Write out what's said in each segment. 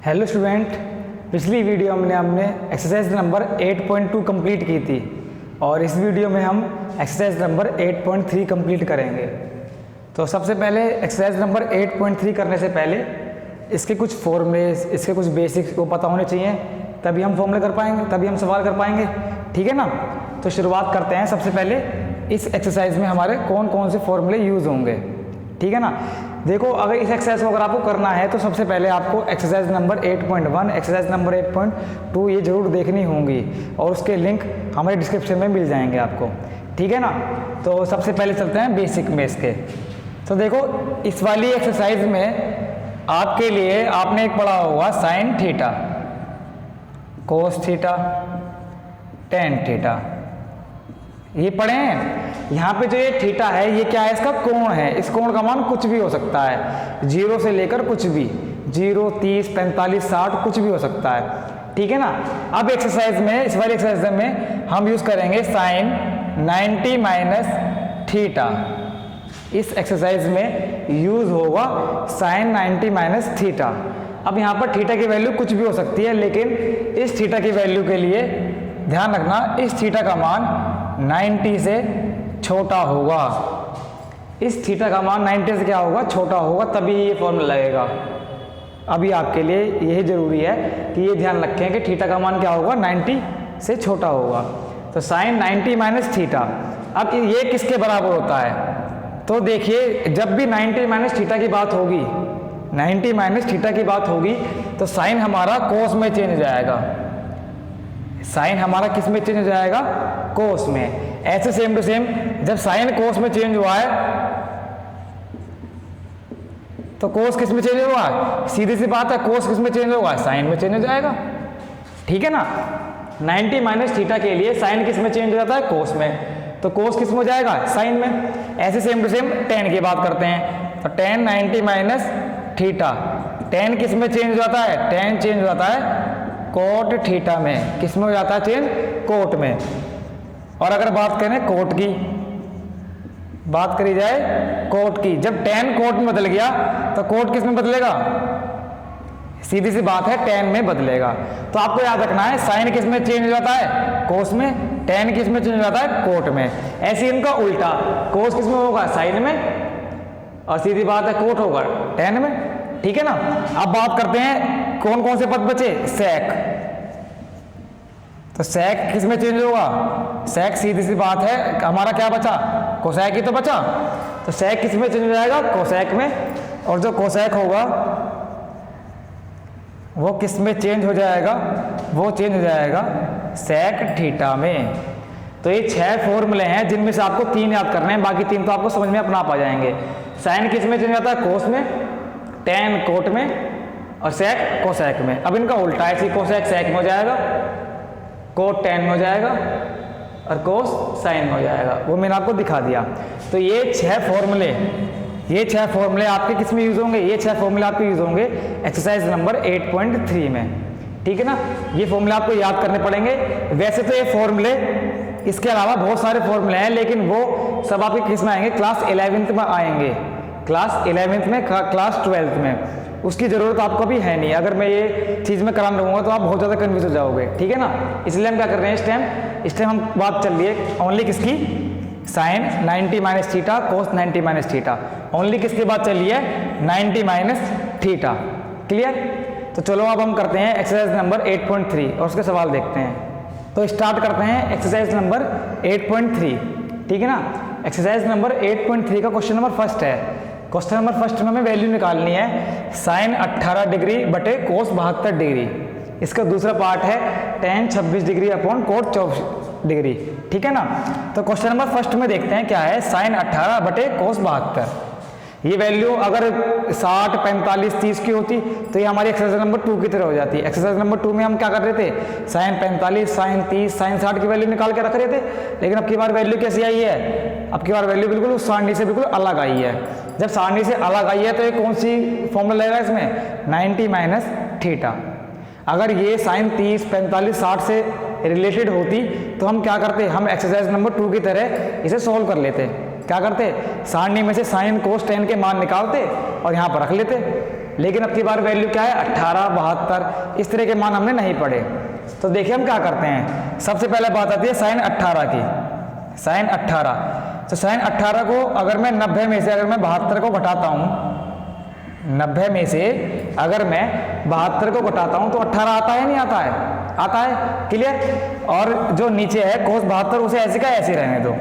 Hello student, पिछली video में हमने एक्सरसाइज नंबर 8.2 कंप्लीट की थी और इस वीडियो में हम एक्सरसाइज नंबर 8.3 कंप्लीट करेंगे। तो सबसे पहले एक्सरसाइज नंबर 8.3 करने से पहले इसके कुछ फॉर्मूले, इसके कुछ बेसिक्स को पता होने चाहिए, तभी हम फॉर्मूले कर पाएंगे, तभी हम सवाल कर पाएंगे। ठीक है ना। तो शुरुआत करते हैं। सबसे पहले इस एक्सरसाइज में हमारे कौन कौन से फॉर्मूले यूज़ होंगे। ठीक है ना। देखो, अगर इस एक्सरसाइज को अगर आपको करना है तो सबसे पहले आपको एक्सरसाइज नंबर 8.1, एक्सरसाइज नंबर 8.2 ये जरूर देखनी होंगी और उसके लिंक हमारे डिस्क्रिप्शन में मिल जाएंगे आपको। ठीक है ना। तो सबसे पहले चलते हैं बेसिक में इसके। तो देखो, इस वाली एक्सरसाइज में आपके लिए आपने एक पढ़ा होगा sine theta, cos theta, tan theta, ये पढ़े हैं। यहाँ पे जो ये थीटा है ये क्या है, इसका कोण है। इस कोण का मान कुछ भी हो सकता है, 0 से लेकर कुछ भी, 0, 30, 45, 60 कुछ भी हो सकता है। ठीक है ना। अब एक्सरसाइज में, इस वाली एक्सरसाइज में हम यूज करेंगे साइन 90 माइनस थीटा। इस एक्सरसाइज में यूज होगा साइन 90 माइनस थीटा। अब यहाँ पर थीटा की वैल्यू कुछ भी हो सकती है, लेकिन इस थीटा की वैल्यू के लिए ध्यान रखना, इस थीटा का मान 90 से छोटा होगा। इस थीटा का मान 90 से क्या होगा, छोटा होगा, तभी ये फॉर्मूला लगेगा। अभी आपके लिए यही जरूरी है कि ये ध्यान रखें कि थीटा का मान क्या होगा, 90 से छोटा होगा। तो साइन 90 माइनस थीटा। अब ये किसके बराबर होता है, तो देखिए, जब भी 90 माइनस थीटा की बात होगी, 90 माइनस थीटा की बात होगी, तो साइन हमारा कोस में चेंज हो जाएगा। साइन हमारा किस में चेंज हो जाएगा, कोस में। ऐसे सेम टू सेम जब साइन कोस में चेंज हुआ है तो कोस किस में चेंज हुआ है, सीधी सी बात है, कोस किस में चेंज होगा, साइन में चेंज हो जाएगा। ठीक है ना। 90 माइनस थीटा के लिए साइन किस में चेंज हो जाता है, कोस में, तो कोस किस में हो जाएगा, साइन में। ऐसे सेम टू सेम टेन की बात करते हैं, तो टेन 90 माइनस थीटा, टेन किस में चेंज हो जाता है, टेन चेंज हो जाता है कोट थीटा में। किस में हो जाता है चेंज, कोट में। और अगर बात करें कोट की, बात करी जाए कोट की, जब टेन कोट में बदल गया तो कोट किस में बदलेगा, सीधी सी बात है, टेन में बदलेगा। तो आपको याद रखना है, साइन किस में चेंज हो जाता है, कोस में, टेन किस में चेंज हो जाता है, कोट में। ऐसे इनका उल्टा, कोस किस में होगा, साइन में, और सीधी बात है कोट होगा टेन में। ठीक है ना। अब बात करते हैं कौन कौन से पद बचे, सेक। तो सेक किस में चेंज होगा, सेक सीधी सी बात है, हमारा क्या बचा, कोसेक ही तो बचा, तो सेक किस में चेंज हो जाएगा, कोसेक में। और जो कोसेक होगा वो किस में चेंज हो जाएगा, वो चेंज हो जाएगा सेक थीटा में। तो ये 6 फॉर्मूले हैं जिनमें से आपको 3 याद करने हैं, बाकी 3 तो आपको समझ में अपना आ जाएंगे। साइन किस में चेंज होता है, कोस में, टेन कोट में, और सेक कोसेक में। अब इनका उल्टा है, कोसेक सेक में हो जाएगा, कोट टेन में हो जाएगा, और कोस साइन में हो जाएगा। वो मैंने आपको दिखा दिया। तो ये 6 फॉर्मूले आपके किस में यूज होंगे, ये 6 फॉर्मूले आपके यूज होंगे एक्सरसाइज नंबर 8.3 में। ठीक है ना। ये फॉर्मूले आपको याद करने पड़ेंगे। वैसे तो ये फॉर्मूले, इसके अलावा बहुत सारे फॉर्मूले हैं, लेकिन वो सब आपके किस में आएंगे, क्लास 11th में आएंगे, क्लास 11th में, क्लास 12th में। उसकी ज़रूरत आपको भी है नहीं। अगर मैं ये चीज़ में कराना रहूँगा तो आप बहुत ज़्यादा कन्फ्यूज हो जाओगे। ठीक है ना। इसलिए हम क्या कर रहे हैं, इस टाइम हम बात चल रही है ओनली किसकी, साइन 90 माइनस थीटा, कोस 90 माइनस थीटा। ओनली किसकी बात चल रही है, 90 माइनस थीटा। क्लियर। तो चलो अब हम करते हैं एक्सरसाइज नंबर 8.3 और उसके सवाल देखते हैं। तो स्टार्ट करते हैं एक्सरसाइज नंबर 8.3। ठीक है ना। एक्सरसाइज नंबर 8.3 का क्वेश्चन नंबर फर्स्ट है। क्वेश्चन नंबर फर्स्ट में हमें वैल्यू निकालनी है साइन 18 डिग्री बटे कोस 72 डिग्री। इसका दूसरा पार्ट है ten 26 degree upon coat 24 degree. ठीक है ना। तो क्वेश्चन नंबर फर्स्ट में देखते हैं क्या है, साइन 18 बटे कोस 72। ये वैल्यू अगर 60, 45, 30 की होती तो ये हमारी एक्सरसाइज नंबर 2 की तरह हो जाती है। एक्सरसाइज नंबर 2 में हम क्या कर रहे थे, साइन 45, साइन 30, साइन 60 की वैल्यू निकाल के रख रहे थे, लेकिन अब की बार वैल्यू कैसी आई है, अब की बार वैल्यू बिल्कुल उस सारणी से बिल्कुल अलग आई है। जब सारणी से अलग आई है तो ये कौन सी फॉर्मूला लगेगा इसमें, 90 माइनस थीटा। अगर ये साइन 30, 45, 60 से रिलेटेड होती तो हम क्या करते, हम एक्सरसाइज नंबर 2 की तरह इसे सोल्व कर लेते। क्या करते, सारणी में से साइन कोस टेन के मान निकालते और यहाँ पर रख लेते। लेकिन अब की बार वैल्यू क्या है 18, 72 इस तरह के मान हमने नहीं पढ़े। तो देखिए हम क्या करते हैं, सबसे पहले बात आती है साइन 18 की। साइन 18, तो साइन 18 को अगर मैं 90 में से अगर मैं 72 को घटाता हूँ, 90 में से अगर मैं 72 को घटाता हूँ तो 18 आता है नहीं आता है? आता है, क्लियर। और जो नीचे है cos 72 उसे ऐसे का ऐसे रहने दो।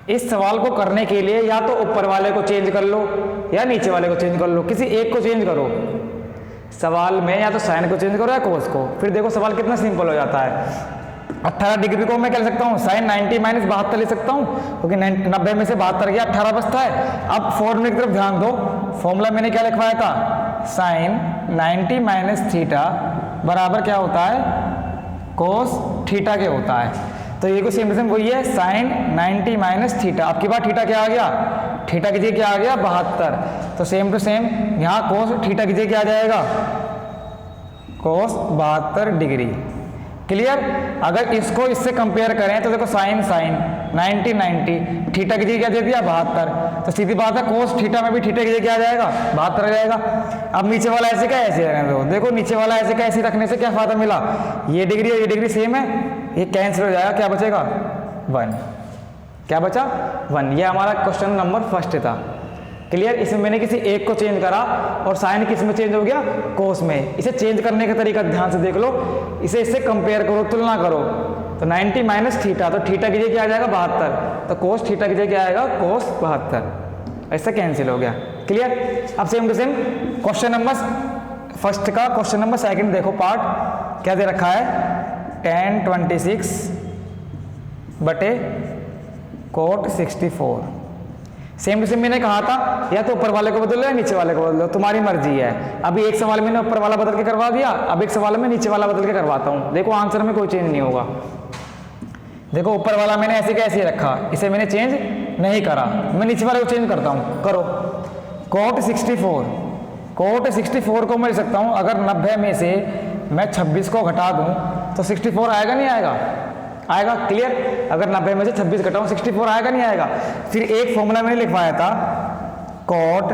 इस सवाल को करने के लिए या तो ऊपर वाले को चेंज कर लो या नीचे वाले को चेंज कर लो, किसी एक को चेंज करो सवाल में, या तो साइन को चेंज करो या कोस को। फिर देखो सवाल कितना सिंपल हो जाता है। 18 डिग्री को मैं क्या लिख सकता हूँ, साइन 90 माइनस 72 लिख सकता हूँ, क्योंकि 90 में से 72 गया 18 बचता है। अब फॉर्मूले की तरफ ध्यान दो, फॉर्मूला मैंने क्या लिखवाया था, साइन 90 माइनस थीटा बराबर क्या होता है, कोस थीटा के होता है। तो ये को सेम टू सेम वही है, साइन 90 माइनस थीटा। आपकी बात थीटा क्या आ गया, थीटा की जगह क्या आ गया 72। तो सेम टू सेम यहाँ कोस थीटा की जगह क्या आ जाएगा, कोस 72 डिग्री। क्लियर। अगर इसको इससे कंपेयर करें तो देखो साइन 90 90 थीटा की जगह क्या दे दिया 72। तो सीधी बात है कोस थीटा में भी थीटा की जगह क्या आ जाएगा 72 आ जाएगा। अब नीचे वाला ऐसे का ऐसे रहने दो, देखो नीचे वाला ऐसे का ऐसे रखने से क्या फायदा मिला, ये डिग्री और ये डिग्री सेम है, ये कैंसिल हो जाएगा, क्या बचेगा 1। क्या बचा 1। ये हमारा क्वेश्चन नंबर फर्स्ट था। क्लियर। इसमें मैंने किसी एक को चेंज करा और साइन किस में चेंज हो गया, कोस में। इसे चेंज करने का तरीका ध्यान से देख लो, इसे इससे कंपेयर करो, तुलना करो। तो 90 माइनस थीटा, तो थीटा की जगह क्या आ जाएगा 72, तो कोस थीटा की जगह क्या आएगा कोस 72, ऐसा कैंसिल हो गया। क्लियर। अब same to same question number first का क्वेश्चन नंबर सेकंड देखो, पार्ट क्या दे रखा है, tan 26 बटे कोट 64। सेम टू सेम मैंने कहा था या तो ऊपर वाले को बदल लो या नीचे वाले को बदल लो, तुम्हारी मर्जी है। अभी एक सवाल मैंने ऊपर वाला बदल के करवा दिया, अब एक सवाल में नीचे वाला बदल के करवाता हूँ। देखो आंसर में कोई चेंज नहीं होगा। देखो ऊपर वाला मैंने ऐसे कैसे रखा, इसे मैंने चेंज नहीं करा, मैं नीचे वाले को चेंज करता हूँ। करो कोट 64, कोट 64 को मैं लिख सकता हूँ, अगर 90 में से मैं 26 को घटा दूँ तो 64 आएगा नहीं आएगा, आएगा। क्लियर। अगर 90 में से 26 घटाऊं 64 आएगा नहीं आएगा। फिर एक फॉर्मूला मैंने लिखवाया था, कोट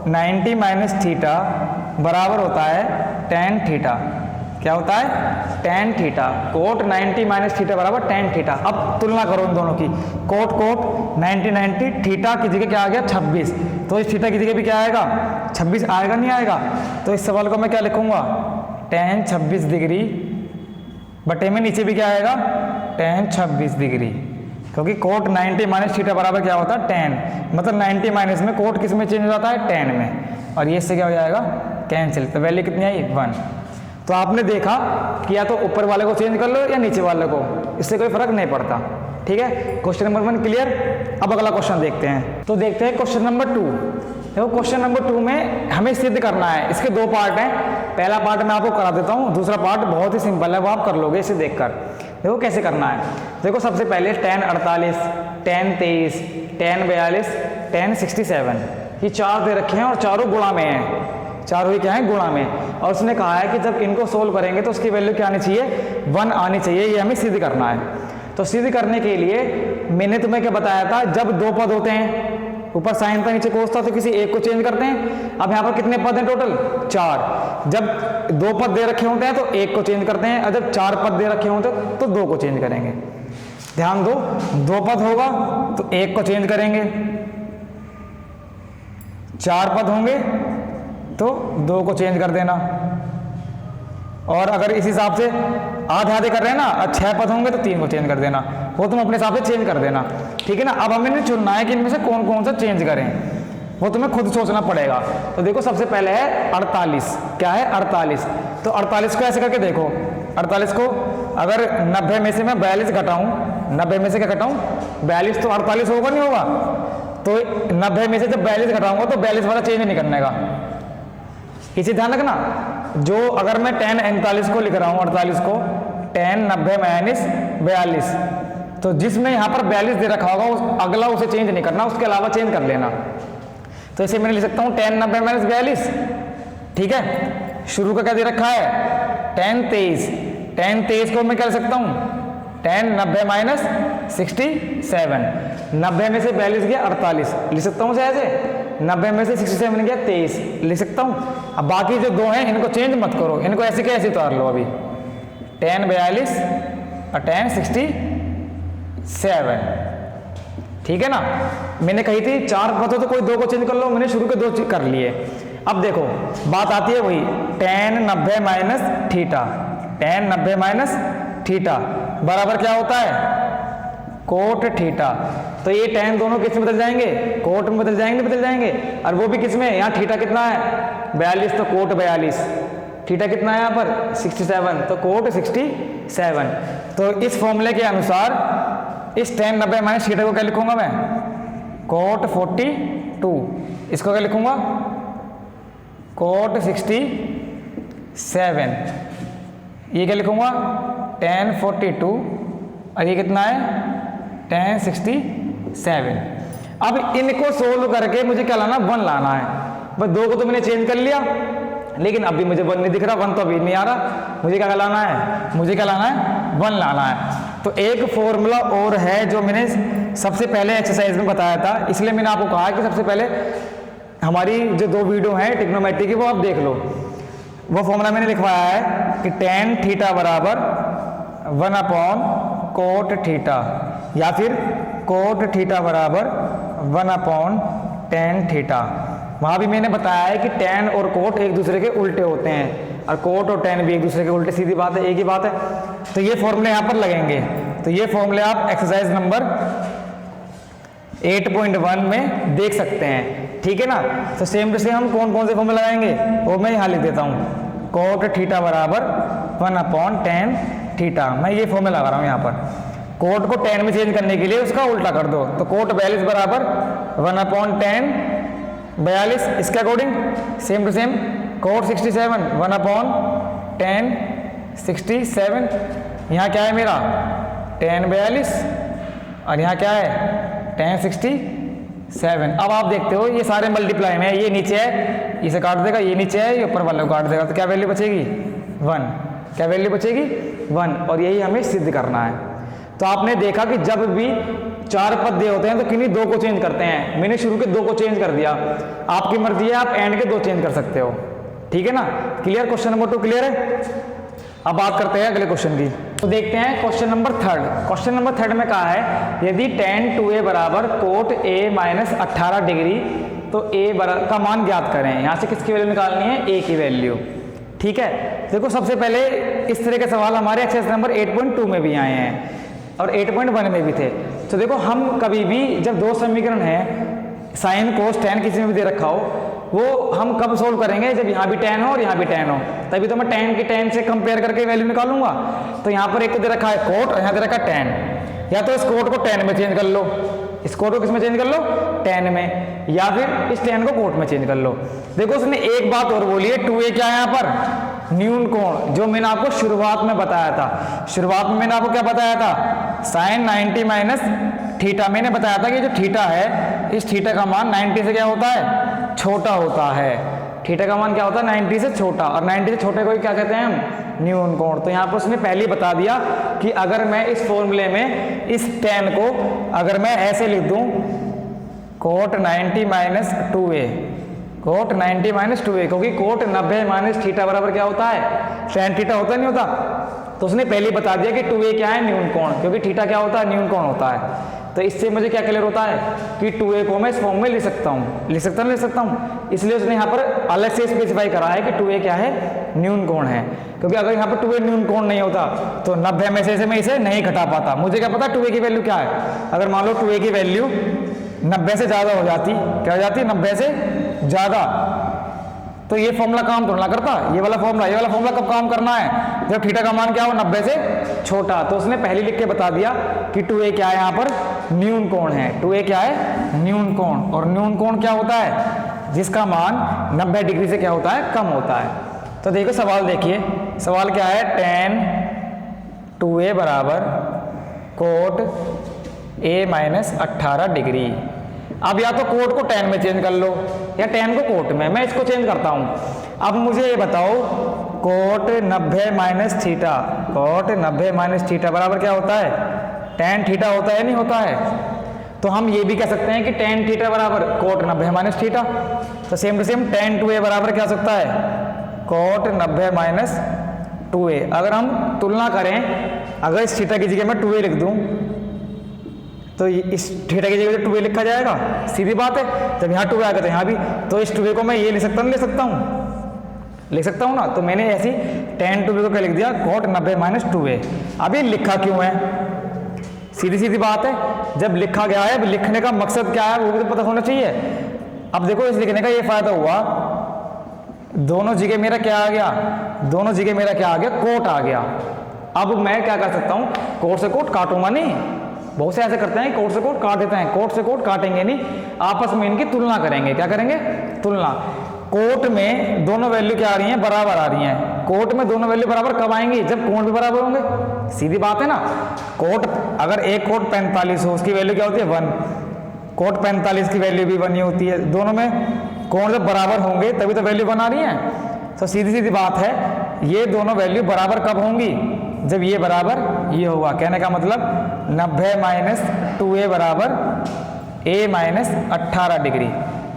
90 माइनस थीटा बराबर होता है tan थीटा। क्या होता है tan theta. Cot 90 minus theta बराबर tan थीटा। अब तुलना करो इन दोनों की, कोट कोट 90 90, थीटा की जगह क्या आ गया 26, तो इस थीटा की जगह भी क्या आएगा 26 आएगा नहीं आएगा। तो इस सवाल को मैं क्या लिखूंगा, tan 26 डिग्री बटे में नीचे भी क्या आएगा tan 26 डिग्री, क्योंकि कोट 90 माइनस थीटा बराबर क्या होता है tan, मतलब 90 माइनस में कोट किस में चेंज हो जाता है tan में, और ये इससे क्या हो जाएगा कैंसिल। तो वैल्यू कितनी आई 1। तो आपने देखा कि या तो ऊपर वाले को चेंज कर लो या नीचे वाले को, इससे कोई फर्क नहीं पड़ता। ठीक है। Question number 1 clear. अब अगला क्वेश्चन देखते हैं। तो देखते हैं क्वेश्चन नंबर 2। देखो क्वेश्चन नंबर 2 में हमें सिद्ध करना है, इसके 2 पार्ट हैं। पहला पार्ट मैं आपको करा देता हूँ, दूसरा पार्ट बहुत ही सिंपल है, वो आप कर लोगे इसे देखकर। देखो कैसे करना है। देखो सबसे पहले tan 48, tan 23, tan 42, tan 67, ये 4 दे रखे हैं और चारों गुणा में हैं, चारों ही क्या है गुणा में। और उसने कहा है कि जब इनको सोल्व करेंगे तो उसकी वैल्यू क्या आनी चाहिए 1 आनी चाहिए, ये हमें सिद्ध करना है। तो सिद्ध करने के लिए मैंने तुम्हें क्या बताया था, जब 2 पद होते हैं, ऊपर साइन था नीचे कोस था, तो किसी एक को चेंज करते हैं। अब यहाँ पर कितने पद हैं टोटल 4। जब 2 पद दे रखे होते हैं तो एक को चेंज करते हैं, और जब 4 पद दे रखे होते हैं तो 2 को चेंज करेंगे। ध्यान दो, 2 पद होगा तो 1 को चेंज करेंगे, 4 पद होंगे तो 2 को चेंज कर देना, और अगर इस हिसाब से आधे आधे कर रहे हैं ना, 6 पद होंगे तो 3 को चेंज कर देना, वो तुम अपने हिसाब से चेंज कर देना। ठीक है ना। अब हमें चुनना है कि इनमें से कौन कौन सा चेंज करें, वो तुम्हें खुद सोचना पड़ेगा। तो देखो सबसे पहले है 48। क्या है 48। तो 48 को ऐसे करके देखो, 48 को अगर 90 में से मैं 42 घटाऊं, 90 में से क्या घटाऊं 42, तो 48 होगा नहीं होगा। तो 90 में से जब 42 घटाऊंगा तो 42 वाला चेंज नहीं करने का, इसे ध्यान रखना। जो अगर मैं tan 39 को लिख रहा हूँ, 48 को tan 90 माइनस 42, तो जिसमें यहाँ पर 42 दे रखा होगा उस अगला उसे चेंज नहीं करना, उसके अलावा चेंज कर लेना। तो इसे मैंने लिख सकता हूँ tan 90 माइनस 42। ठीक है। शुरू का क्या दे रखा है tan 23, tan 23 को मैं क्या लिख सकता हूँ टेन 90 माइनस 67, 90 में से 42 गया 48, लिख सकता हूँ ऐसे, 90 में से 67 गया 23, लिख सकता हूँ। अब बाकी जो दो हैं इनको चेंज मत करो, इनको ऐसे के ऐसे उतार लो अभी, टेन 42 और टेन 67, ठीक है ना। मैंने कही थी चार पता तो कोई दो को चेंज कर लो, मैंने शुरू के दो कर लिए। अब देखो बात आती है वही, ten 90 minus theta, ten 90 minus theta बराबर क्या होता है, कोट थीटा। तो ये टेन दोनों किस में बदल जाएंगे, कोट में बदल जाएंगे, बदल जाएंगे। और वो भी किस में, यहाँ थीटा कितना है 42, तो कोट 42, थीटा कितना है यहाँ पर 67, तो कोट 67। तो इस फॉर्मूले के अनुसार इस टेन 90 माइनस थीटा को क्या लिखूंगा मैं, कोट 42, इसको क्या लिखूंगा, कोट 67, ये क्या लिखूंगा टेन 42, और ये कितना है टेन 67। अब इनको सोल्व करके मुझे क्या लाना, 1 लाना है। बस दो को तो मैंने चेंज कर लिया, लेकिन अभी मुझे 1 नहीं दिख रहा, 1 तो अभी नहीं आ रहा, मुझे क्या लाना है, मुझे क्या लाना है 1 लाना है। तो एक फॉर्मूला और है जो मैंने सबसे पहले एक्सरसाइज में बताया था, इसलिए मैंने आपको कहा कि सबसे पहले हमारी जो दो वीडियो हैं ट्रिग्नोमेट्री की वो आप देख लो। वो फॉर्मूला मैंने लिखवाया है कि टेन थीटा बराबर 1 अपॉन कोट थीटा, या फिर कोट थीटा बराबर 1 अपॉन टेन थीटा। वहाँ भी मैंने बताया है कि टेन और कोट एक दूसरे के उल्टे होते हैं, और कोट और टेन भी एक दूसरे के उल्टे, सीधी बात है, एक ही बात है। तो ये फॉर्मूले यहाँ पर लगेंगे। तो ये फॉर्मूले आप एक्सरसाइज नंबर 8.1 में देख सकते हैं, ठीक है ना। तो सेम टू सेम हम कौन कौन से फॉर्मूले लगाएंगे वो मैं यहाँ लिख देता हूँ, कोट थीटा बराबर 1 अपॉन टेन थीटा। मैं ये फॉर्मूला लगा रहा हूँ यहाँ पर, कोट को टेन में चेंज करने के लिए उसका उल्टा कर दो, तो कोट 42 बराबर 1 अपॉन टेन 42, इसके according same to same cot 67 1 upon ten 67। यहाँ क्या है मेरा टेन 42, और यहाँ क्या है टेन 67। अब आप देखते हो ये सारे मल्टीप्लाई में है, ये नीचे है इसे काट देगा, ये नीचे है ये ऊपर वाले को काट देगा, तो क्या वैल्यू बचेगी 1, क्या वैल्यू बचेगी 1, और यही हमें सिद्ध करना है। तो आपने देखा कि जब भी चार पद दे होते हैं तो किन्हीं दो को चेंज करते हैं, मैंने शुरू के दो को चेंज कर दिया, आपकी मर्जी है आप एंड के दो चेंज कर सकते हो, ठीक है ना। क्लियर, क्वेश्चन नंबर 2 क्लियर है। अब बात करते हैं अगले क्वेश्चन की। तो देखते हैं क्वेश्चन नंबर 3। क्वेश्चन नंबर 3 में कहा है यदि tan 2a बराबर कोट a माइनस 18 डिग्री तो a का मान ज्ञात करें। यहाँ से किसकी वैल्यू निकालनी है, a की वैल्यू, ठीक है। देखो सबसे पहले इस तरह के सवाल हमारे एक्सरसाइज नंबर 8.2 में भी आए हैं और 8.1 में भी थे। तो देखो हम कभी भी जब दो समीकरण है साइन कोस टैन किसी में भी दे रखा हो, वो हम कब सोल्व करेंगे, जब यहाँ भी टैन हो और यहाँ भी टैन हो, तभी तो मैं टैन की टैन से कंपेयर करके वैल्यू निकालूंगा। तो यहाँ पर एक तो दे रखा है कोट और यहाँ दे रखा है टैन, या तो इस कोट को टैन में चेंज कर लो, इस कोट को किस में चेंज कर लो टैन में, या फिर इस टैन को कोट में चेंज कर लो। देखो उसने एक बात और बोली है, 2a क्या है यहाँ पर न्यून कोण, जो मैंने आपको शुरुआत में बताया था। शुरुआत में मैंने आपको क्या बताया था, साइन 90 माइनस थीटा। मैंने बताया था कि जो थीटा है इस थीटा का मान 90 से क्या होता है, छोटा होता है। थीटा का मान क्या होता है 90 से छोटा, और 90 से छोटे को क्या कहते हैं हम, न्यून कोण। तो यहाँ पर उसने पहले ही बता दिया कि अगर मैं इस फॉर्मूले में इस टैन को अगर मैं ऐसे लिख दूं coat 90 minus 2a, coat 90 minus 2a, क्योंकि कोट 90 माइनस थीटा बराबर क्या होता है, टैन थीटा होता नहीं होता। तो उसने पहले ही बता दिया कि 2a क्या है, न्यून कोण, क्योंकि थीटा क्या होता है, न्यून कोण होता है। तो इससे मुझे क्या क्लियर होता है कि 2a को मैं इस फॉर्म में लिख सकता हूँ, लिख सकता हूँ। इसलिए उसने यहाँ पर अलग से स्पेसिफाई करा है कि 2a क्या है, न्यून कोण है। क्योंकि अगर यहाँ पर 2a न्यून कोण नहीं होता तो 90 में से मैं इसे नहीं घटा पाता। मुझे क्या पता 2a की वैल्यू क्या है। अगर मान लो 2a की वैल्यू 90 से ज़्यादा हो जाती, क्या हो जाती 90 से ज़्यादा, तो ये फॉर्मूला काम तो ना करता। ये वाला फॉर्मूला कब काम करना है, जब थीटा का मान क्या हो 90 से छोटा। तो उसने पहले लिख के बता दिया कि 2a क्या है, यहाँ पर न्यून कोण है। 2a क्या है, न्यून कोण। और न्यून कोण क्या होता है, जिसका मान 90 डिग्री से क्या होता है, कम होता है। तो देखो सवाल देखिए, सवाल क्या है, tan 2a बराबर कोट a माइनस 18 डिग्री। अब या तो कोट को tan में चेंज कर लो या tan को कोट में, मैं इसको चेंज करता हूँ। अब मुझे ये बताओ cot 90 minus theta, cot 90 minus theta बराबर क्या होता है? tan थीटा होता है नहीं होता है? तो हम ये भी कह सकते हैं कि tan थीटा बराबर कोट 90 माइनस थीटा। तो same to same tan 2a बराबर क्या हो सकता है? Cot 90 minus 2a। अगर हम तुलना करें, अगर इस थीटा की जगह मैं 2a लिख दूं तो इस थीटा की जगह 2a लिखा जाएगा, सीधी बात है। जब यहाँ 2a आएगा तो यहाँ भी, तो इस 2a को मैं ये लिख सकता हूँ, ले सकता हूँ ना। तो मैंने ऐसी tan 2a को क्या लिख दिया? Cot 90 minus 2a। अब ये लिखा क्यों है? सीधी सीधी बात है, जब लिखा गया है, अब लिखने का मकसद क्या है वो भी तो पता होना चाहिए। अब देखो इस लिखने का ये फायदा हुआ, दोनों जगह मेरा क्या आ गया? दोनों जगह मेरा क्या आ गया? कोट आ गया। अब मैं क्या कर सकता हूँ? कोट से कोट काटूंगा नहीं। बहुत से ऐसे करते हैं कोट से कोट काट देते हैं, कोट से कोट काटेंगे नहीं, आपस में इनकी तुलना करेंगे। क्या करेंगे? तुलना। कोट में दोनों वैल्यू क्या आ रही हैं? बराबर आ रही हैं। कोट में दोनों वैल्यू बराबर कब आएंगी? जब कोण भी बराबर होंगे। सीधी बात है ना। कोट, अगर एक कोट 45 हो, उसकी वैल्यू क्या होती है? 1। कोट 45 की वैल्यू भी 1 ही होती है। दोनों में कोण जब बराबर होंगे तभी तो वैल्यू 1 आ रही है। तो सीधी सीधी बात है, ये दोनों वैल्यू बराबर कब होंगी? जब ये बराबर ये होगा। कहने का मतलब 90 माइनस 2a बराबर a माइनस 18 डिग्री।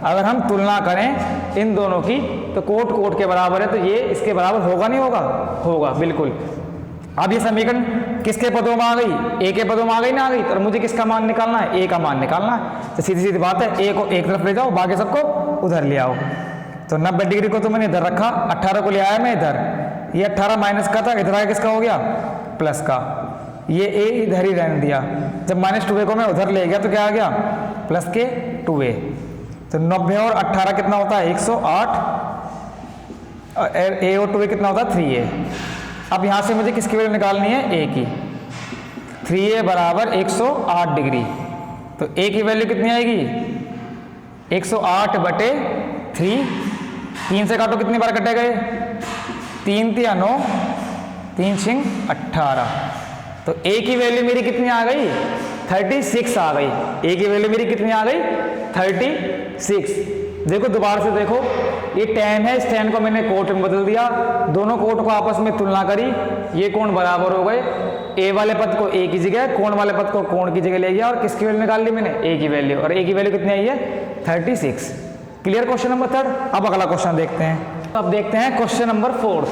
अगर हम तुलना करें इन दोनों की तो कोट कोट के बराबर है, तो ये इसके बराबर होगा नहीं होगा? होगा बिल्कुल। अब ये समीकरण किसके पदों में आ गई? a के पदों में आ गई ना? आ गई। तो मुझे किसका मान निकालना है? a का मान निकालना है। तो सीधी सीधी बात है, a को एक तरफ ले जाओ, बाकी सबको उधर ले आओ। तो 90 डिग्री को तो मैंने इधर रखा, 18 को ले आया मैं इधर। ये 18 माइनस का था, इधर आया किसका हो गया? प्लस का। ये a इधर ही रहने दिया। जब माइनस 2a को मैं उधर ले गया तो क्या आ गया? प्लस के 2a। तो 90 और 18 कितना होता है? 108। a और 2a कितना होता है? 3a। अब यहाँ से मुझे किसकी वैल्यू निकालनी है? a की। 3a बराबर 108 डिग्री। तो a की वैल्यू कितनी आएगी? 108 बटे 3। 3 से काटो, कितनी बार कटे गए? 3 तिया 9, 3 छिंग 18। तो a की वैल्यू मेरी कितनी आ गई? 36 आ गई। a की वैल्यू मेरी कितनी आ गई? 36। देखो दोबारा से देखो, ये tan है, इस tan को मैंने कोट में बदल दिया, दोनों कोट को आपस में तुलना करी, ये कोण बराबर हो गए। a वाले पद को a की जगह, कोण वाले पद को कोण की जगह ले गया और किसकी वैल्यू निकाल ली मैंने? a की वैल्यू। और a की वैल्यू कितनी आई है? 36। क्लियर? Question number 3। अब अगला क्वेश्चन देखते हैं। अब देखते हैं क्वेश्चन नंबर 4।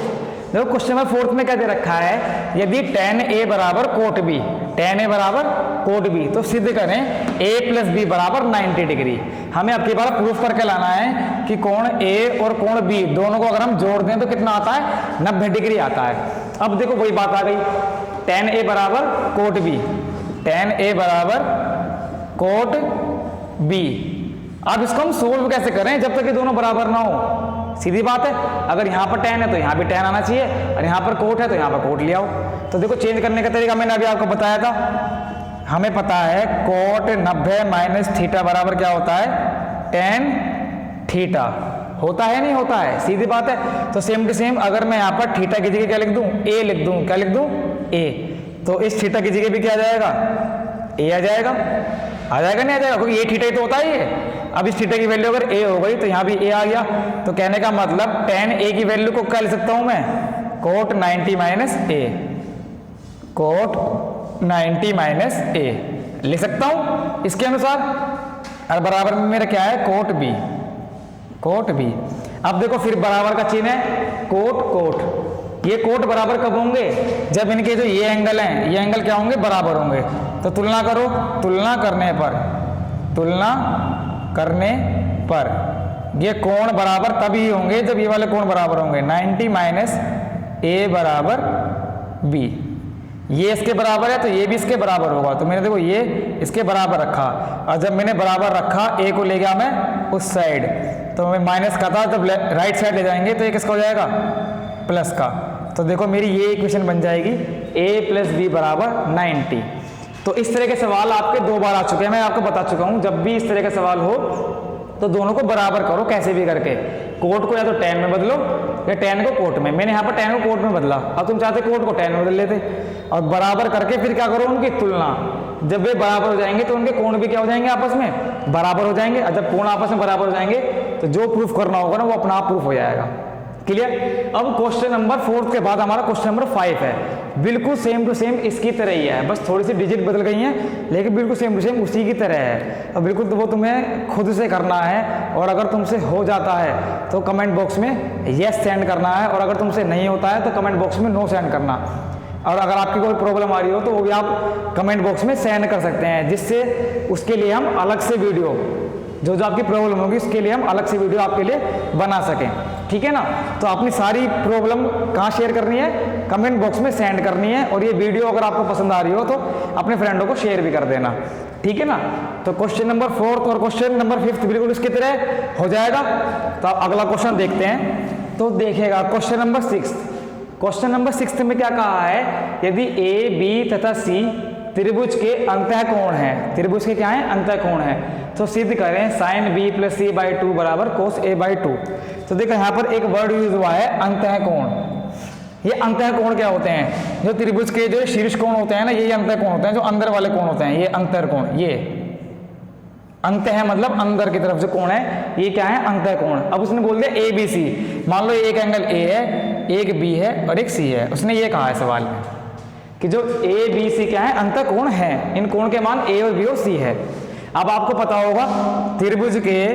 देखो क्वेश्चन नंबर 4 में क्या दे रखा है? यदि tan a बराबर कोट b, tan a बराबर कोट b, तो सिद्ध करें a प्लस b बराबर 90 डिग्री। हमें अब की बार प्रूफ करके लाना है कि कोण a और कोण b दोनों को अगर हम जोड़ दें तो कितना आता है? 90 डिग्री आता है। अब देखो वही बात आ गई, tan a बराबर कोट b, tan a बराबर कोट b। अब इसको हम सोल्व कैसे करें जब तक ये दोनों बराबर ना हो? सीधी बात है, अगर यहाँ पर tan है तो यहाँ भी tan आना चाहिए, और यहाँ पर कोट है तो यहाँ पर कोट ले आओ। तो देखो चेंज करने का तरीका मैंने अभी आपको बताया था। हमें पता है कोट 90 माइनस थीटा बराबर क्या होता है? tan theta. होता है नहीं होता है? सीधी बात है। तो सेम टू सेम अगर मैं यहाँ पर थीटा की जगह क्या लिख दूँ? a लिख दूँ। क्या लिख दूँ? a। तो इस थीटा की जगह भी क्या आ जाएगा? a आ जाएगा। आ जाएगा नहीं आ जाएगा? क्योंकि ये थीटा ही तो होता है ये। अब इस थीटा की वैल्यू अगर a हो गई तो यहाँ भी a आ गया। तो कहने का मतलब tan a की वैल्यू को क्या लिख सकता हूँ मैं? Cot 90 minus a। Cot 90 minus a लिख सकता हूँ इसके अनुसार। और बराबर में मेरा क्या है? Cot b। Cot b। अब देखो फिर बराबर का चिन्ह है कोट कोट। ये कोट बराबर कब होंगे? जब इनके जो ये एंगल हैं, ये एंगल क्या होंगे? बराबर होंगे। तो तुलना करो, तुलना करने पर ये कोण बराबर तभी होंगे जब ये वाले कोण बराबर होंगे। 90 माइनस a बराबर b। ये इसके बराबर है तो ये भी इसके बराबर होगा। तो मैंने देखो ये इसके बराबर रखा, और जब मैंने बराबर रखा a को ले गया मैं उस साइड, तो मैं माइनस का था, जब राइट साइड ले जाएंगे तो ये किसका हो जाएगा? प्लस का। तो देखो मेरी ये इक्वेशन बन जाएगी a प्लस b बराबर 90। तो इस तरह के सवाल आपके 2 बार आ चुके हैं, मैं आपको बता चुका हूँ। जब भी इस तरह का सवाल हो तो दोनों को बराबर करो कैसे भी करके। कोट को या तो tan में बदलो या tan को कोट में। मैंने यहाँ पर tan को कोट में बदला, अब तुम चाहते कोट को tan में बदल लेते। और बराबर करके फिर क्या करो? उनकी तुलना। जब वे बराबर हो जाएंगे तो उनके कोण भी क्या हो जाएंगे, आपस में बराबर हो जाएंगे। और जब कोण आपस में बराबर हो जाएंगे तो जो प्रूफ करना होगा ना वो अपना आप प्रूफ हो जाएगा। क्लियर। अब क्वेश्चन नंबर 4 के बाद हमारा क्वेश्चन नंबर 5 है। बिल्कुल सेम टू सेम इसकी तरह ही है, बस थोड़ी सी डिजिट बदल गई हैं, लेकिन बिल्कुल सेम टू सेम उसी की तरह है। अब बिल्कुल तो वो तुम्हें खुद से करना है, और अगर तुमसे हो जाता है तो कमेंट बॉक्स में यस सेंड करना है, और अगर तुमसे नहीं होता है तो कमेंट बॉक्स में नो सेंड करना। और अगर आपकी कोई प्रॉब्लम आ रही हो तो वो भी आप कमेंट बॉक्स में सेंड कर सकते हैं, जिससे उसके लिए हम अलग से वीडियो, जो आपकी प्रॉब्लम होगी उसके लिए हम अलग से वीडियो आपके लिए बना सकें। ठीक है ना। तो अपनी सारी प्रॉब्लम कहाँ शेयर करनी है, कमेंट बॉक्स में सेंड करनी है, और ये वीडियो अगर आपको पसंद आ रही हो तो अपने फ्रेंडों को शेयर भी कर देना। ठीक है ना। तो क्वेश्चन नंबर 4 और क्वेश्चन नंबर 5 बिल्कुल इसकी तरह हो जाएगा। तो अब अगला क्वेश्चन देखते हैं। तो देखिएगा क्वेश्चन नंबर 6। क्वेश्चन नंबर 6 में क्या कहा है, यदि ए बी तथा सी त्रिभुज के अंतःकोण हैं, त्रिभुज के क्या है, अंतःकोण है, तो सिद्ध करें sin b plus C by 2 बराबर cos a बाई 2। तो देखो यहाँ पर एक वर्ड यूज हुआ है अंतःकोण। ये अंतःकोण क्या होते हैं, जो त्रिभुज के जो शीर्ष कोण होते हैं ना, ये अंतःकोण होते हैं, जो अंदर वाले कोण होते हैं, ये अंतरकोण। ये अंत है मतलब अंदर की तरफ जो कोण है, ये क्या है, अंतःकोण। अब उसने बोल दिया ए बी सी, मान लो एक एंगल ए है, एक बी है और एक सी है। उसने ये कहा है सवाल में कि जो ए बी सी क्या है, अंतःकोण है, इन कोण के मान ए और बी और सी है। अब आपको पता होगा त्रिभुज के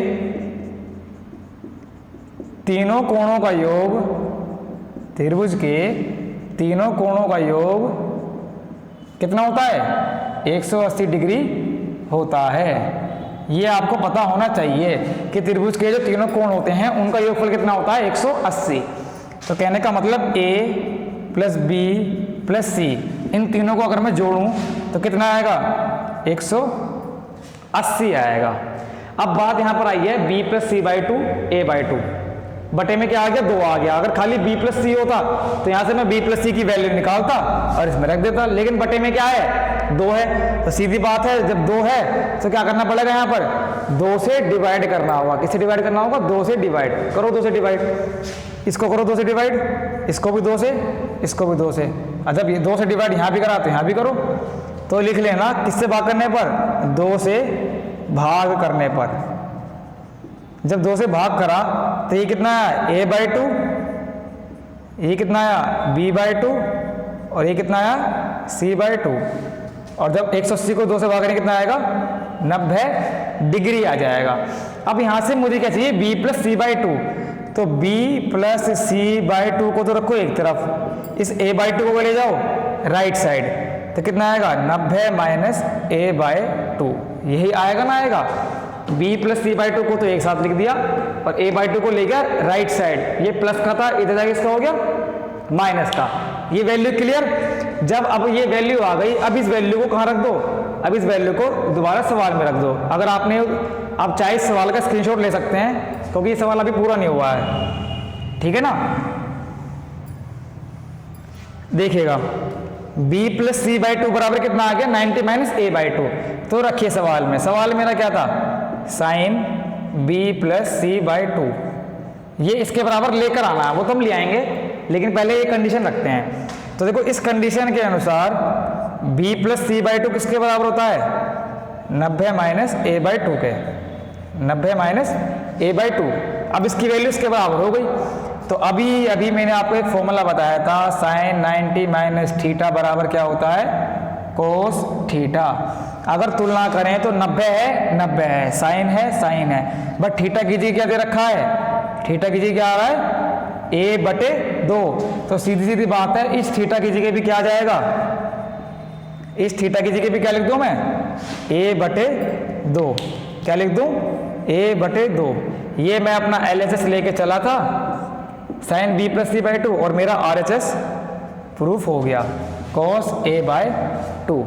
तीनों कोणों का योग, त्रिभुज के तीनों कोणों का योग कितना होता है, 180 डिग्री होता है। ये आपको पता होना चाहिए कि त्रिभुज के जो तीनों कोण होते हैं उनका योगफल कितना होता है, 180। तो कहने का मतलब a प्लस बी प्लस सी, इन तीनों को अगर मैं जोड़ूं तो कितना आएगा, 180 आएगा। अब बात यहां पर आई है b plus C by 2 a by 2 बटे में क्या आ गया, 2 आ गया। अगर खाली b प्लस सी होता तो यहां से मैं b प्लस सी की वैल्यू निकालता और इसमें रख देता, लेकिन बटे में क्या है, 2 है। तो सीधी बात है, जब 2 है तो क्या करना पड़ेगा, यहाँ पर 2 से डिवाइड करना होगा। किससे डिवाइड करना होगा, 2 से डिवाइड करो, 2 से डिवाइड, इसको करो 2 से डिवाइड, इसको भी 2 से, इसको भी 2 से। जब ये 2 से डिवाइड यहाँ भी करा तो यहाँ भी करो। तो लिख लेना किससे भाग करने पर, 2 से भाग करने पर। जब 2 से भाग करा तो ये कितना आया, a बाई 2, ये कितना आया, b बाई 2, और ये कितना आया, c बाई 2। और जब 180 को 2 से भाग करेंगे कितना आएगा, 90 डिग्री आ जाएगा। अब यहाँ से मुझे क्या चाहिए, b प्लस सी बाई 2। तो b प्लस सी बाई 2 को तो रखो एक तरफ, इस a बाई 2 को ले जाओ राइट साइड, तो कितना आएगा, 90 माइनस a बाई 2। यही आएगा ना, आएगा। b प्लस सी बाई 2 को तो एक साथ लिख दिया और a बाई 2 को ले गया राइट साइड, ये प्लस का था, इधर जाके इसका हो गया माइनस का। ये वैल्यू क्लियर। जब अब ये वैल्यू आ गई, अब इस वैल्यू को कहाँ रख दो, अब इस वैल्यू को दोबारा सवाल में रख दो। अगर आपने, आप चाहे इस सवाल का स्क्रीनशॉट ले सकते हैं क्योंकि ये सवाल अभी पूरा नहीं हुआ है, ठीक है ना। देखिएगा b प्लस सी बाई 2 बराबर कितना आ गया, 90 माइनस a बाई 2। तो रखिए सवाल में, सवाल मेरा क्या था, sine b plus C by 2, ये इसके बराबर लेकर आना है, वो तो हम ले आएंगे, लेकिन पहले ये कंडीशन रखते हैं। तो देखो इस कंडीशन के अनुसार b प्लस सी बाई 2 किसके बराबर होता है, 90 माइनस a बाई 2 के, 90 माइनस a बाई 2। अब इसकी वैल्यू इसके बराबर हो गई। तो अभी मैंने आपको एक फॉर्मूला बताया था, साइन 90 माइनस थीटा बराबर क्या होता है, कोस थीटा। अगर तुलना करें तो 90 है, 90 है, साइन है, साइन है, बट थीटा की जगह क्या दे रखा है, थीटा की जगह क्या आ रहा है, a बटे 2। तो सीधी सीधी बात है, इस थीटा की जगह भी क्या आ जाएगा, इस थीटा की जगह भी क्या लिख दूं मैं, a बटे 2। क्या लिख दूं, a बटे 2। ये मैं अपना LHS लेके चला था, sine b plus C by 2, और मेरा RHS प्रूफ हो गया, cos a बाई 2।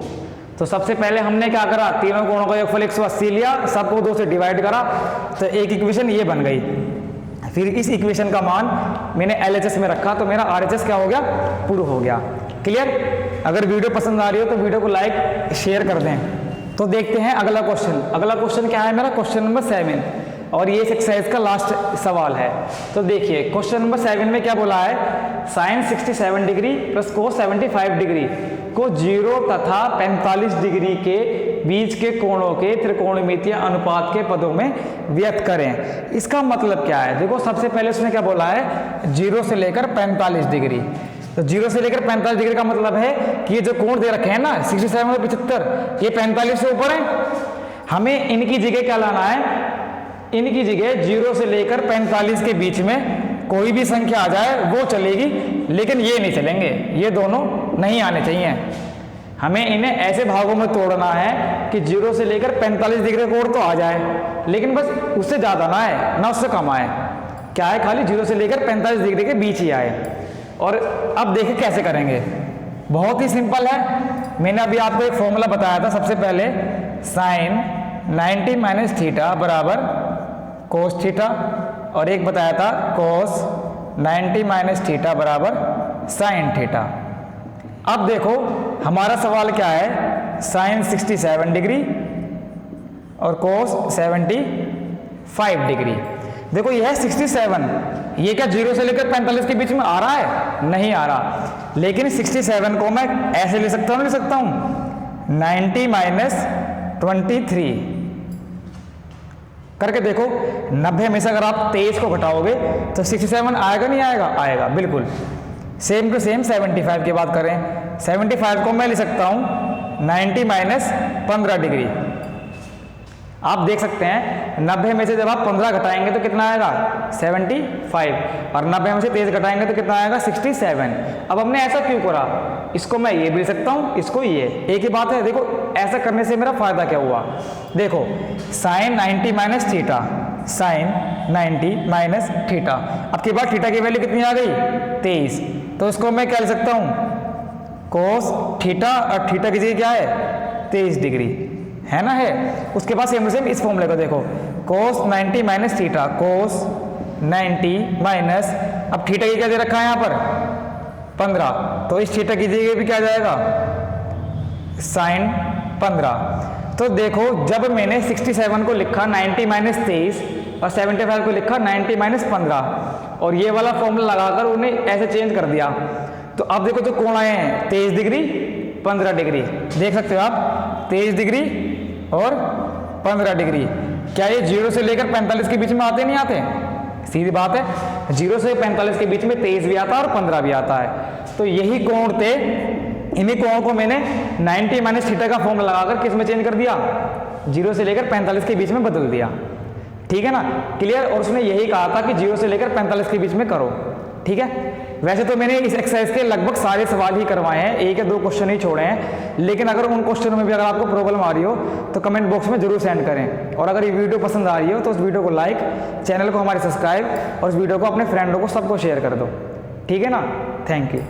तो सबसे पहले हमने क्या करा, तीनों कोणों का योगफल 180 लिया, सबको 2 से डिवाइड करा, तो एक इक्वेशन ये बन गई। फिर इस इक्वेशन का मान मैंने LHS में रखा, तो मेरा RHS क्या हो गया, प्रूफ हो गया। क्लियर। अगर वीडियो पसंद आ रही हो तो वीडियो को लाइक शेयर कर दें। तो देखते हैं अगला क्वेश्चन। अगला क्वेश्चन क्या है मेरा, क्वेश्चन नंबर 7, और ये इस एक्सरसाइज का लास्ट सवाल है। तो देखिए क्वेश्चन नंबर 7 में क्या बोला है, sine 67 degree plus cos 75 degree इसको 0 तथा 45 डिग्री के बीच के कोणों के त्रिकोणमितीय अनुपात के पदों में व्यक्त करें। इसका मतलब क्या है? देखो सबसे पहले उसने क्या बोला है, 0 से लेकर 45 डिग्री। तो 0 से लेकर 45 डिग्री का मतलब है कि ये जो कोण दे रखे हैं ना 67 और 75, ये 45 से ऊपर है। हमें इनकी जगह क्या लाना है, इनकी जगह 0 से लेकर 45 के बीच में कोई भी संख्या आ जाए वो चलेगी, लेकिन ये नहीं चलेंगे, ये दोनों नहीं आने चाहिए। हमें इन्हें ऐसे भागों में तोड़ना है कि 0 से लेकर 45 डिग्री का कोण तो आ जाए, लेकिन बस उससे ज़्यादा ना आए ना उससे कम आए। क्या है, खाली 0 से लेकर 45 डिग्री के बीच ही आए। और अब देखिए कैसे करेंगे, बहुत ही सिंपल है। मैंने अभी आपको एक फॉर्मूला बताया था सबसे पहले, साइन 90 माइनस थीटा बराबर कोस थीटा, और एक बताया था कोस 90 माइनस थीटा बराबर साइन थीटा। अब देखो हमारा सवाल क्या है, साइन 67 डिग्री और कोस 75 डिग्री। देखो यह है 67, ये क्या 0 से लेकर 45 के बीच में आ रहा है? नहीं आ रहा, लेकिन 67 को मैं ऐसे ले सकता हूँ, ले सकता हूँ 90 माइनस 23 करके देखो। 90 में से अगर आप 23 को घटाओगे तो 67 आएगा नहीं आएगा? आएगा, बिल्कुल। सेम टू सेम 75 की बात करें, 75 को मैं ले सकता हूँ 90 माइनस 15 डिग्री। आप देख सकते हैं 90 में से जब आप 15 घटाएंगे तो कितना आएगा? 75, और 90 में से 23 घटाएंगे तो कितना आएगा? 67। अब हमने ऐसा क्यों करा? इसको मैं ये भी ले सकता हूँ, इसको ये, एक ही बात है। देखो ऐसा करने से मेरा फायदा क्या हुआ, देखो sine 90 minus theta, sine 90 minus theta. अब की बार थीटा की वैल्यू कितनी आ गई? 23। तो इसको मैं क्या ले सकता हूँ? कोस थीटा, और थीटा की जगह क्या है? 23 डिग्री, है ना, है। उसके बाद सेम टू सेम इस फॉर्मूले को देखो, कोस 90 माइनस थीटा, कोस 90 माइनस, अब थीटा की क्या दे रखा है यहाँ पर? 15, तो इस थीटा की जगह भी क्या जाएगा? साइन 15। तो देखो जब मैंने 67 को लिखा 90 माइनस 23 और 75 को लिखा 90 माइनस 15, और ये वाला फॉर्मूला लगाकर उन्हें ऐसे चेंज कर दिया, तो अब देखो जो कोण आए हैं 23 डिग्री 15 डिग्री, देख सकते हो आप 23 डिग्री और 15 डिग्री। क्या ये 0 से लेकर 45 के बीच में आते नहीं आते? सीधी बात है, 0 से 45 के बीच में 23 भी आता है और 15 भी आता है। तो यही कोण थे, इन्हीं कोणों को मैंने 90 माइनस थीटा का फॉर्मूला लगाकर किस में चेंज कर दिया? 0 से लेकर 45 के बीच में बदल दिया। ठीक है ना, क्लियर। और उसने यही कहा था कि 0 से लेकर 45 के बीच में करो। ठीक है, वैसे तो मैंने इस एक्सरसाइज के लगभग सारे सवाल ही करवाए हैं, 1 या 2 क्वेश्चन ही छोड़े हैं, लेकिन अगर उन क्वेश्चनों में भी अगर आपको प्रॉब्लम आ रही हो तो कमेंट बॉक्स में जरूर सेंड करें। और अगर ये वीडियो पसंद आ रही हो तो उस वीडियो को लाइक, चैनल को हमारे सब्सक्राइब, और उस वीडियो को अपने फ्रेंडों को सबको शेयर कर दो। ठीक है ना, थैंक यू।